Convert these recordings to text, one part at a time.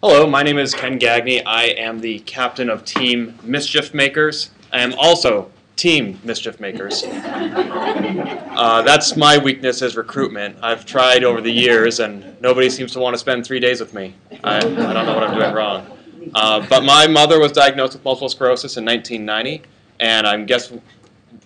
Hello, my name is Ken Gagney. I am the captain of Team Mischief Makers. I am also Team Mischief Makers. That's my weakness is recruitment. I've tried over the years and nobody seems to want to spend 3 days with me. I don't know what I'm doing wrong. But my mother was diagnosed with multiple sclerosis in 1990, and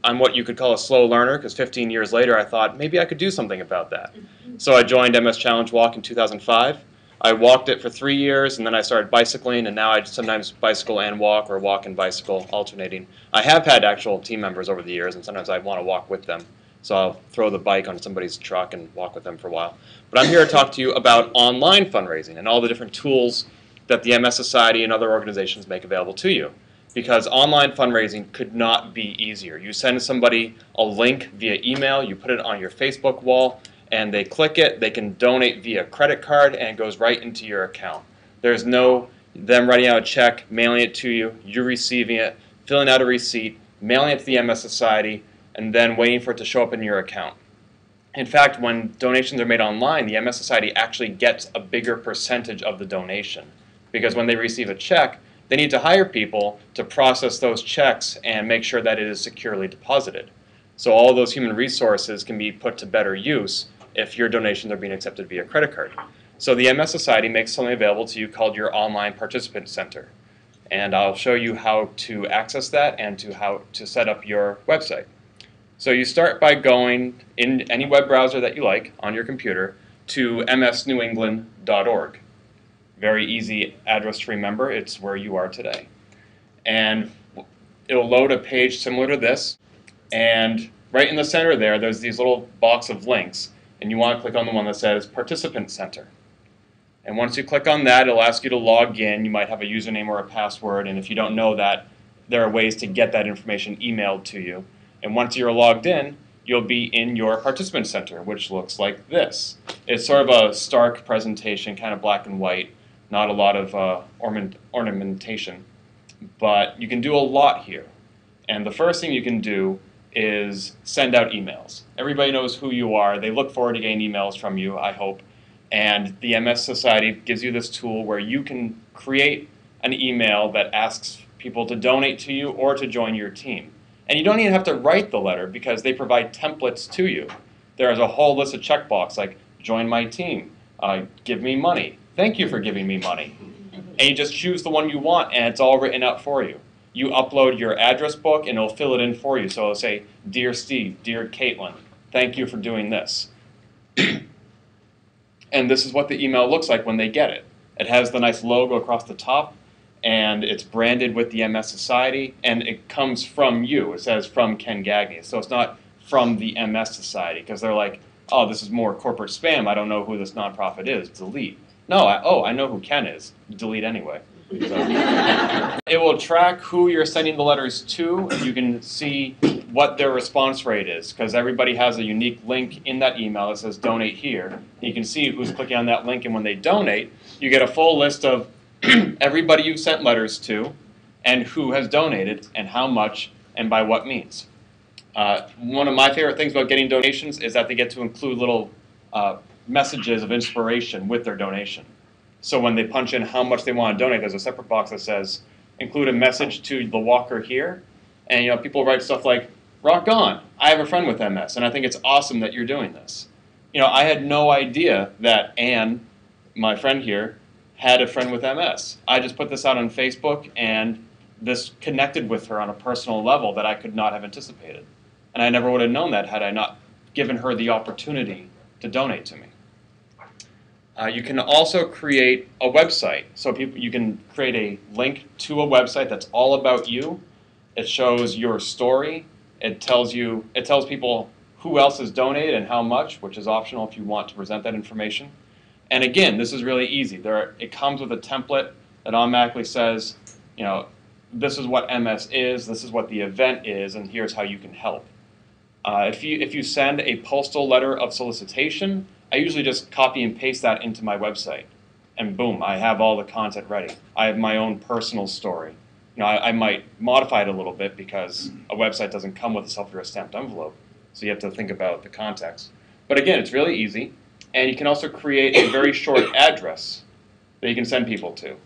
I'm what you could call a slow learner, because 15 years later I thought maybe I could do something about that. So I joined MS Challenge Walk in 2005. I walked it for 3 years, and then I started bicycling, and now I sometimes bicycle and walk, or walk and bicycle, alternating. I have had actual team members over the years, and sometimes I want to walk with them. So I'll throw the bike on somebody's truck and walk with them for a while. But I'm here to talk to you about online fundraising and all the different tools that the MS Society and other organizations make available to you. Because online fundraising could not be easier. You send somebody a link via email, you put it on your Facebook wall, and they click it, they can donate via credit card, and it goes right into your account. There's no them writing out a check, mailing it to you, you receiving it, filling out a receipt, mailing it to the MS Society, and then waiting for it to show up in your account. In fact, when donations are made online, the MS Society actually gets a bigger percentage of the donation. Because when they receive a check, they need to hire people to process those checks and make sure that it is securely deposited. So all of those human resources can be put to better use if your donations are being accepted via credit card. So the MS Society makes something available to you called your Online Participant Center. And I'll show you how to access that and how to set up your website. So you start by going in any web browser that you like on your computer to msnewengland.org. Very easy address to remember. It's where you are today. And it'll load a page similar to this. And right in the center there's these little box of links. And you want to click on the one that says Participant Center. And once you click on that, it'll ask you to log in. You might have a username or a password. And if you don't know that, there are ways to get that information emailed to you. And once you're logged in, you'll be in your Participant Center, which looks like this. It's sort of a stark presentation, kind of black and white. Not a lot of ornamentation, but you can do a lot here. And the first thing you can do is send out emails. Everybody knows who you are. They look forward to getting emails from you, I hope. And the MS Society gives you this tool where you can create an email that asks people to donate to you or to join your team. And you don't even have to write the letter because they provide templates to you. There's a whole list of checkboxes like join my team, give me money, thank you for giving me money. And you just choose the one you want and it's all written out for you. You upload your address book and it'll fill it in for you. So it'll say, Dear Steve, Dear Caitlin, thank you for doing this. And this is what the email looks like when they get it. It has the nice logo across the top and it's branded with the MS Society and it comes from you. It says from Ken Gagney. So it's not from the MS Society because they're like, oh, this is more corporate spam. I don't know who this nonprofit is. Delete. No, I know who Ken is. Delete anyway. So. It will track who you're sending the letters to. You can see what their response rate is because everybody has a unique link in that email that says donate here. You can see who's clicking on that link, and when they donate, you get a full list of everybody you've sent letters to and who has donated and how much and by what means. One of my favorite things about getting donations is that they get to include little messages of inspiration with their donation. So when they punch in how much they want to donate, there's a separate box that says, include a message to the walker here. And people write stuff like, rock on, I have a friend with MS, and I think it's awesome that you're doing this. I had no idea that Anne, my friend here, had a friend with MS. I just put this out on Facebook, and this connected with her on a personal level that I could not have anticipated. And I never would have known that had I not given her the opportunity to donate to me. You can also create a website. So you can create a link to a website that's all about you. It shows your story. It tells people who else has donated and how much, which is optional if you want to present that information. And again, this is really easy. It comes with a template that automatically says, this is what MS is, this is what the event is, and here's how you can help. If you send a postal letter of solicitation, I usually just copy and paste that into my website. And boom, I have all the content ready. I have my own personal story. I might modify it a little bit because a website doesn't come with a self-addressed stamped envelope. So you have to think about the context. But again, it's really easy. And you can also create a very short address that you can send people to.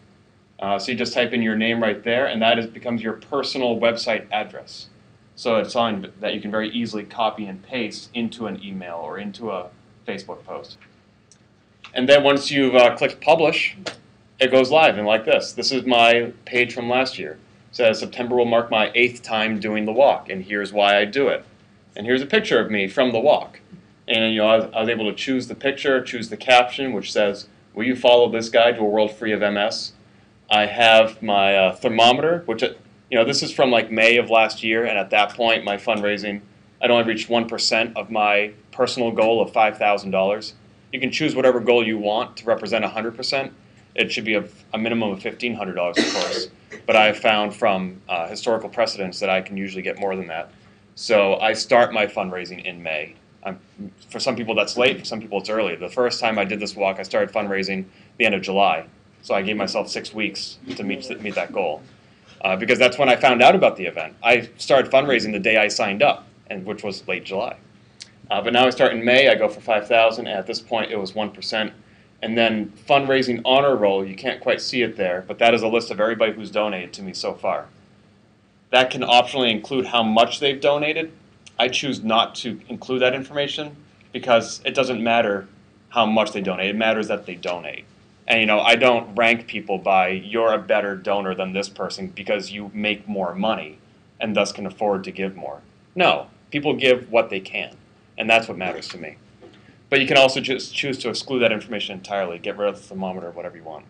So you just type in your name right there, and that becomes your personal website address. So it's something that you can very easily copy and paste into an email or into a Facebook post. And then once you've clicked publish, it goes live, and like this. This is my page from last year. It says September will mark my 8th time doing the walk, and here's why I do it. And here's a picture of me from the walk. And I was able to choose the picture, choose the caption, which says, "Will you follow this guide to a world free of MS?" I have my thermometer, which this is from like May of last year, and at that point, my fundraising, I'd only reached 1% of my personal goal of $5,000. You can choose whatever goal you want to represent 100%. It should be a minimum of $1,500, of course. But I have found from historical precedents that I can usually get more than that. So I start my fundraising in May. For some people that's late, for some people it's early. The first time I did this walk, I started fundraising the end of July. So I gave myself 6 weeks to meet that goal. Because that's when I found out about the event. I started fundraising the day I signed up, which was late July. But now I start in May, I go for 5,000, and at this point it was 1%. And then fundraising honor roll, you can't quite see it there, but that is a list of everybody who's donated to me so far. That can optionally include how much they've donated. I choose not to include that information because it doesn't matter how much they donate. It matters that they donate. And I don't rank people by you're a better donor than this person because you make more money and thus can afford to give more. No, people give what they can, and that's what matters to me. But you can also just choose to exclude that information entirely, get rid of the thermometer, whatever you want.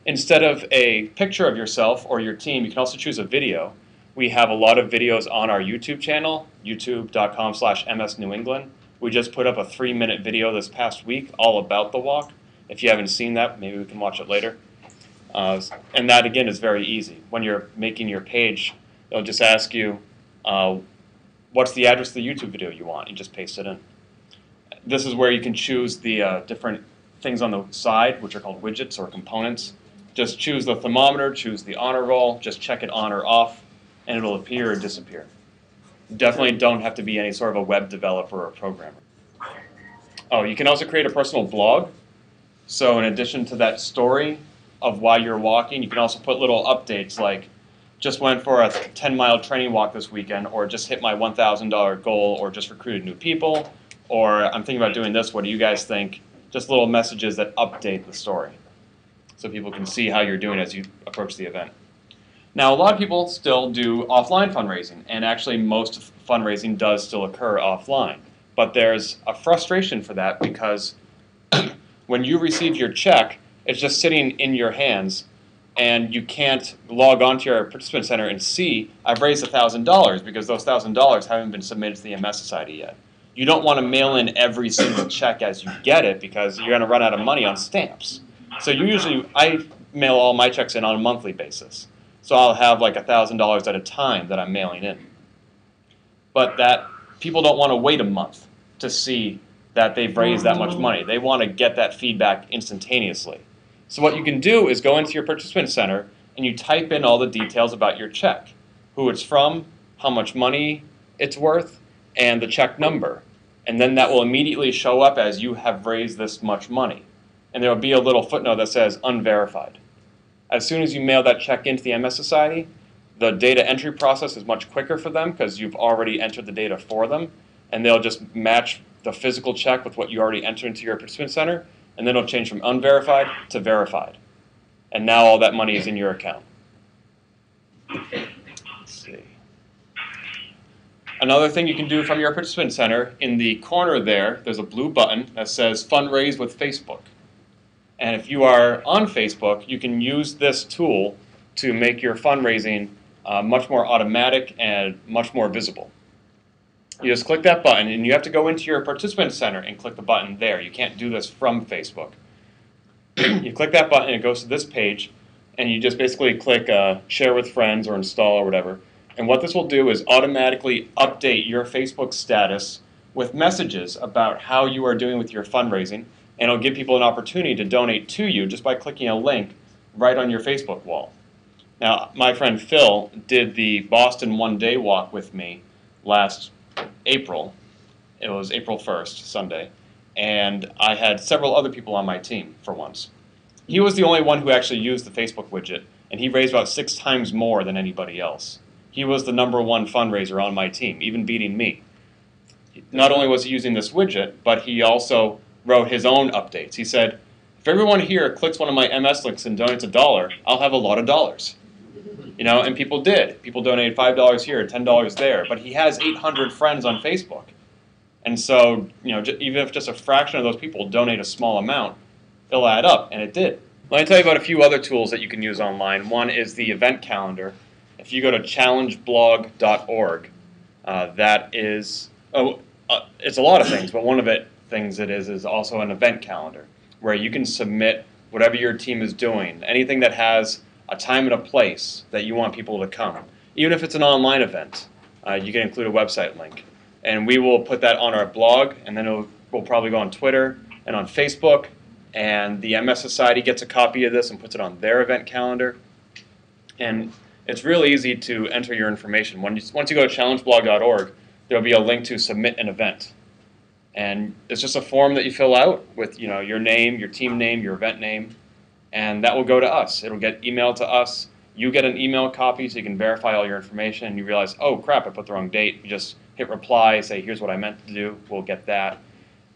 Instead of a picture of yourself or your team, you can also choose a video. We have a lot of videos on our YouTube channel, youtube.com/MSNewEngland. We just put up a 3-minute video this past week all about the walk. If you haven't seen that, maybe we can watch it later. And that, again, is very easy. When you're making your page, they'll just ask you, what's the address of the YouTube video you want? You just paste it in. This is where you can choose the different things on the side, which are called widgets or components. Just choose the thermometer, choose the honor roll, just check it on or off, and it'll appear or disappear. You definitely don't have to be any sort of a web developer or programmer. Oh, you can also create a personal blog. So in addition to that story of why you're walking, you can also put little updates like, just went for a 10-mile training walk this weekend, or just hit my $1,000 goal, or just recruited new people, or I'm thinking about doing this, what do you guys think? Just little messages that update the story so people can see how you're doing as you approach the event. Now, a lot of people still do offline fundraising, and actually most fundraising does still occur offline. But there's a frustration for that because when you receive your check, it's just sitting in your hands, and you can't log on to your participant center and see, I've raised $1,000 because those $1,000 haven't been submitted to the MS Society yet. You don't want to mail in every single check as you get it because you're going to run out of money on stamps. So I mail all my checks in on a monthly basis. So I'll have like $1,000 at a time that I'm mailing in. But that people don't want to wait a month to see that they've raised that much money. They want to get that feedback instantaneously. So what you can do is go into your participant center and you type in all the details about your check, who it's from, how much money it's worth, and the check number. And then that will immediately show up as you have raised this much money. And there will be a little footnote that says unverified. As soon as you mail that check into the MS Society, the data entry process is much quicker for them because you've already entered the data for them, and they'll just match the physical check with what you already entered into your participant center, and then it'll change from unverified to verified. And now all that money is in your account. Let's see. Another thing you can do from your participant center, in the corner there's a blue button that says Fundraise with Facebook. And if you are on Facebook, you can use this tool to make your fundraising much more automatic and much more visible. You just click that button, and you have to go into your participant center and click the button there. You can't do this from Facebook. You click that button, and it goes to this page, and you just basically click Share with Friends or Install or whatever. And what this will do is automatically update your Facebook status with messages about how you are doing with your fundraising, and it'll give people an opportunity to donate to you just by clicking a link right on your Facebook wall. Now, my friend Phil did the Boston one-day walk with me last April. It was April 1st, Sunday, and I had several other people on my team for once. he was the only one who actually used the Facebook widget, and he raised about 6 times more than anybody else. He was the #1 fundraiser on my team, even beating me. Not only was he using this widget, but he also wrote his own updates. He said, if everyone here clicks one of my MS links and donates $1, I'll have a lot of dollars. You know, and people did. People donated $5 here, $10 there. But he has 800 friends on Facebook. And so, you know, even if just a fraction of those people donate a small amount, it'll add up, and it did. Let me tell you about a few other tools that you can use online. One is the event calendar. If you go to challengeblog.org, that is, it's a lot of things, but one of it things it is also an event calendar where you can submit whatever your team is doing, anything that has a time and a place that you want people to come. Even if it's an online event, you can include a website link. And we will put that on our blog, and then we'll probably go on Twitter and on Facebook, and the MS Society gets a copy of this and puts it on their event calendar. And it's really easy to enter your information. Once you go to challengeblog.org, there'll be a link to submit an event. And it's just a form that you fill out with, you know, your name, your team name, your event name, and that will go to us. It'll get emailed to us. You get an email copy so you can verify all your information, and you realize, oh crap, I put the wrong date. You just hit reply, say here's what I meant to do, we'll get that.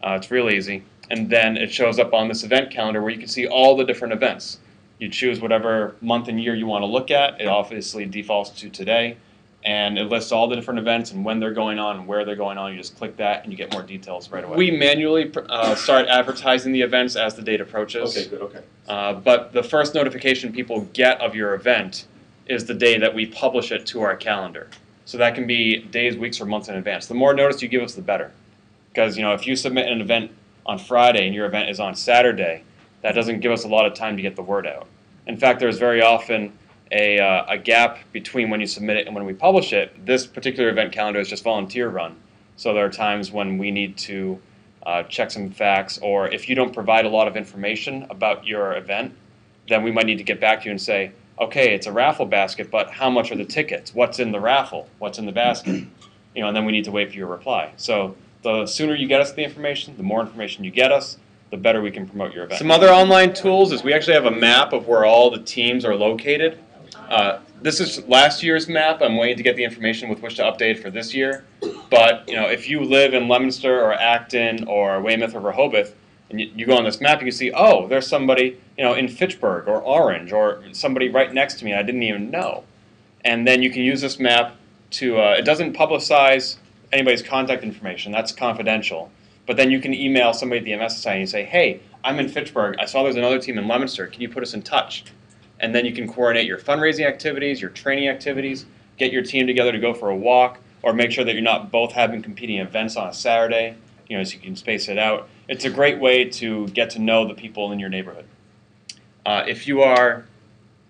It's real easy. And then it shows up on this event calendar where you can see all the different events. You choose whatever month and year you want to look at. It obviously defaults to today. And it lists all the different events and when they're going on and where they're going on. You just click that and you get more details right away. We manually start advertising the events as the date approaches. Okay, good, okay. But the first notification people get of your event is the day that we publish it to our calendar. So that can be days, weeks, or months in advance. The more notice you give us, the better. Because, you know, if you submit an event on Friday and your event is on Saturday, that doesn't give us a lot of time to get the word out. In fact, there's very often a gap between when you submit it and when we publish it. This particular event calendar is just volunteer run. So there are times when we need to check some facts, or if you don't provide a lot of information about your event, then we might need to get back to you and say, okay, it's a raffle basket, but how much are the tickets? What's in the raffle? What's in the basket? You know, and then we need to wait for your reply. So the sooner you get us the information, the more information you get us, the better we can promote your event. Some other online tools is we actually have a map of where all the teams are located. This is last year's map. I'm waiting to get the information with which to update for this year. But you know, if you live in Leominster or Acton or Weymouth or Rehoboth, and you go on this map, you can see, oh, there's somebody, you know, in Fitchburg or Orange, or somebody right next to me I didn't even know. And then you can use this map to. It doesn't publicize anybody's contact information. That's confidential. But then you can email somebody at the MS Society and say, hey, I'm in Fitchburg. I saw there's another team in Leominster. Can you put us in touch? And then you can coordinate your fundraising activities, your training activities, get your team together to go for a walk, or make sure that you're not both having competing events on a Saturday, you know, so you can space it out. It's a great way to get to know the people in your neighborhood. If you are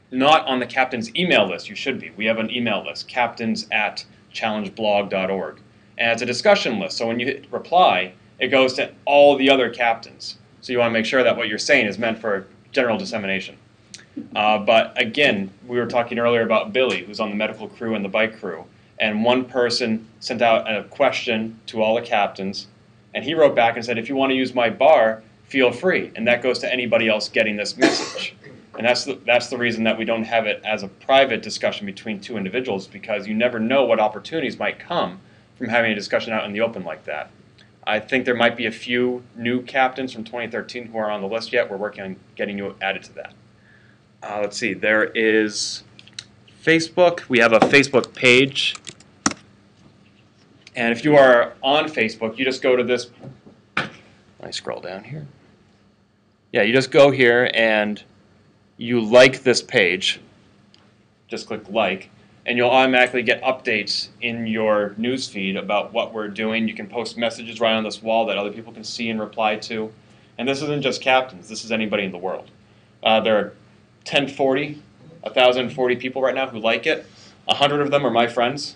not on the captain's email list, you should be. We have an email list, captains@challengeblog.org. And it's a discussion list, so when you hit reply, it goes to all the other captains. So you want to make sure that what you're saying is meant for general dissemination. But again, we were talking earlier about Billy, who's on the medical crew and the bike crew. And one person sent out a question to all the captains, and he wrote back and said, if you want to use my bar, feel free. And that goes to anybody else getting this message. And that's the reason that we don't have it as a private discussion between two individuals, because you never know what opportunities might come from having a discussion out in the open like that. I think there might be a few new captains from 2013 who are on the list yet. We're working on getting you added to that. Let's see, there is Facebook. We have a Facebook page. And if you are on Facebook, you just go to this. Let me scroll down here. Yeah, you just go here and you like this page. Just click like. And you'll automatically get updates in your newsfeed about what we're doing. You can post messages right on this wall that other people can see and reply to. And this isn't just captains. This is anybody in the world. There are 1,040 people right now who like it. 100 of them are my friends.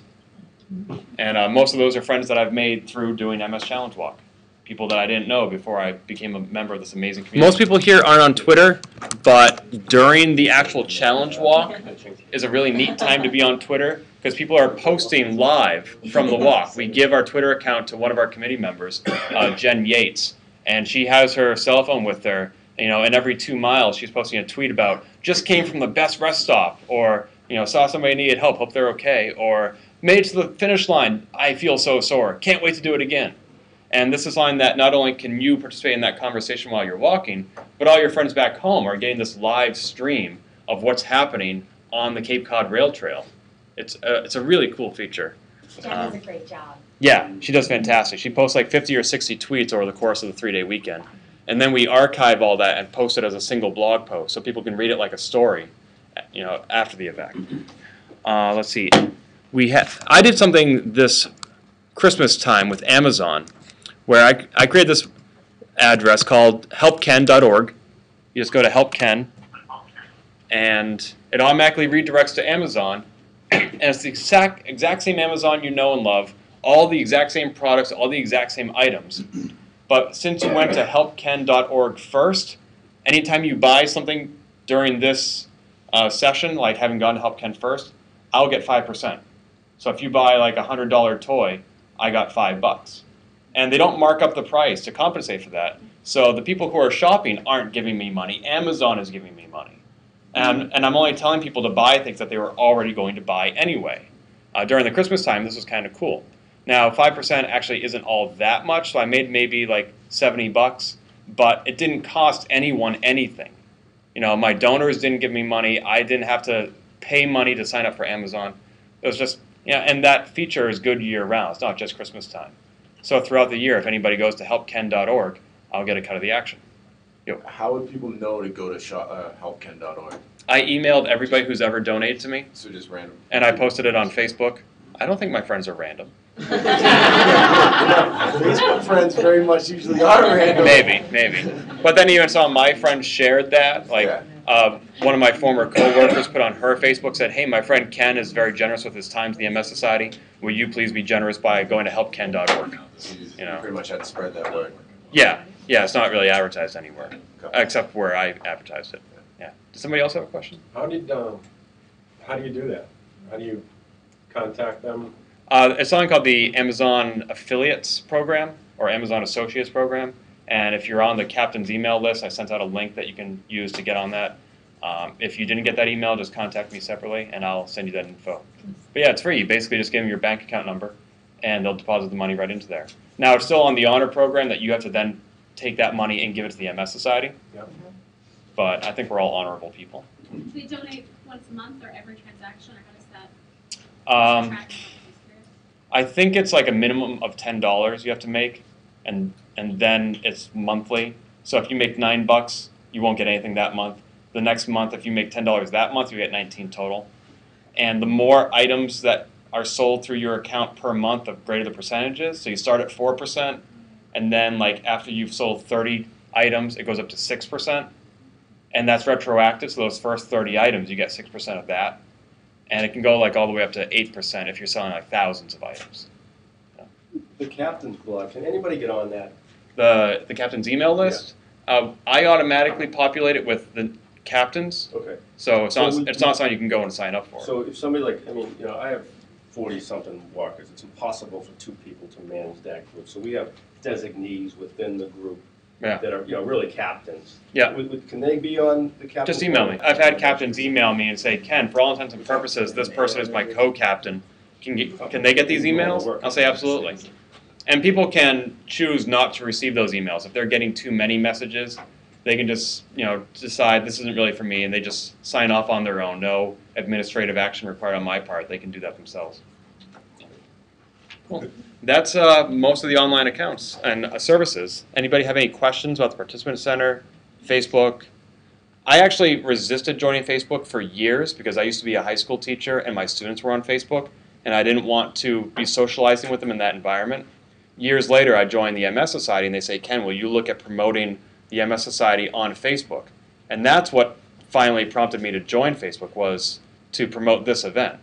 And most of those are friends that I've made through doing MS Challenge Walk. People that I didn't know before I became a member of this amazing community. Most people here aren't on Twitter, but during the actual challenge walk is a really neat time to be on Twitter, because people are posting live from the walk. We give our Twitter account to one of our committee members, Jen Yates, and she has her cell phone with her, And every 2 miles she's posting a tweet about just came from the best rest stop, or saw somebody needed help, hope they're okay, or made it to the finish line, I feel so sore, can't wait to do it again. And this is something that not only can you participate in that conversation while you're walking, but all your friends back home are getting this live stream of what's happening on the Cape Cod Rail Trail. It's a really cool feature. Jen does a great job. Yeah, she does fantastic. She posts like 50 or 60 tweets over the course of the 3-day weekend. And then we archive all that and post it as a single blog post so people can read it like a story, after the event. Let's see. I did something this Christmas time with Amazon where I created this address called helpken.org. You just go to helpken, and it automatically redirects to Amazon. And it's the exact same Amazon you know and love, all the exact same products, all the exact same items. But since you went to helpken.org first, anytime you buy something during this session, like having gone to HelpKen first, I'll get 5%. So if you buy like a $100 toy, I got $5. And they don't mark up the price to compensate for that. So the people who are shopping aren't giving me money. Amazon is giving me money. And I'm only telling people to buy things that they were already going to buy anyway. During the Christmas time, this was kind of cool. Now, 5% actually isn't all that much, so I made maybe like $70, but it didn't cost anyone anything. My donors didn't give me money. I didn't have to pay money to sign up for Amazon. It was just, and that feature is good year-round. It's not just Christmas time. So throughout the year, if anybody goes to helpken.org, I'll get a cut of the action. How would people know to go to helpken.org? I emailed everybody who's ever donated to me. So just random. And I posted it on Facebook. I don't think my friends are random. Facebook friends very much usually are random. Maybe. But then even saw my friend shared that. One of my former co-workers put on her Facebook, said, hey, my friend Ken is very generous with his time to the MS Society. Will you please be generous by going to helpken.org? So you pretty much had to spread that word. Yeah, it's not really advertised anywhere, except where I advertised it. Yeah. Does somebody else have a question? How do you do that? How do you contact them? It's something called the Amazon Affiliates Program or Amazon Associates Program. And if you're on the captain's email list, I sent out a link that you can use to get on that. If you didn't get that email, just contact me separately, and I'll send you that info. But yeah, it's free. You basically just give them your bank account number, and they'll deposit the money right into there. Now, it's still on the honor program that you have to then take that money and give it to the MS Society. Yep. But I think we're all honorable people. Do they donate once a month or every transaction, or how does that? I think it's like a minimum of $10 you have to make, and then it's monthly. So if you make $9, you won't get anything that month. The next month, if you make $10 that month, you get 19 total. And the more items that are sold through your account per month, the greater the percentages. So you start at 4%, and then after you've sold 30 items, it goes up to 6%. And that's retroactive, so those first 30 items, you get 6% of that. And it can go all the way up to 8% if you're selling thousands of items. The captain's blog, can anybody get on that? The captain's email list? Yeah. I automatically populate it with the captains. Okay. So it's not something you can go and sign up for. So if somebody I have 40-something walkers. It's impossible for 2 people to manage that group. So we have designees within the group that are really captains. Yeah. Can they be on the captain? Just email me. I've had captains email me and say, Ken, for all intents and purposes, this person is my co-captain. Can they get these emails? I'll say absolutely. And people can choose not to receive those emails. If they're getting too many messages, they can just decide this isn't really for me, and they just sign off on their own. No administrative action required on my part. They can do that themselves. Cool. That's most of the online accounts and services. Anybody have any questions about the Participant Center, Facebook? I actually resisted joining Facebook for years because I used to be a high school teacher and my students were on Facebook, and I didn't want to be socializing with them in that environment. Years later, I joined the MS Society, and they say, Ken, will you look at promoting the MS Society on Facebook? And that's what finally prompted me to join Facebook, was to promote this event.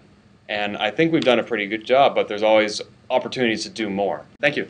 And I think we've done a pretty good job, but there's always opportunities to do more. Thank you.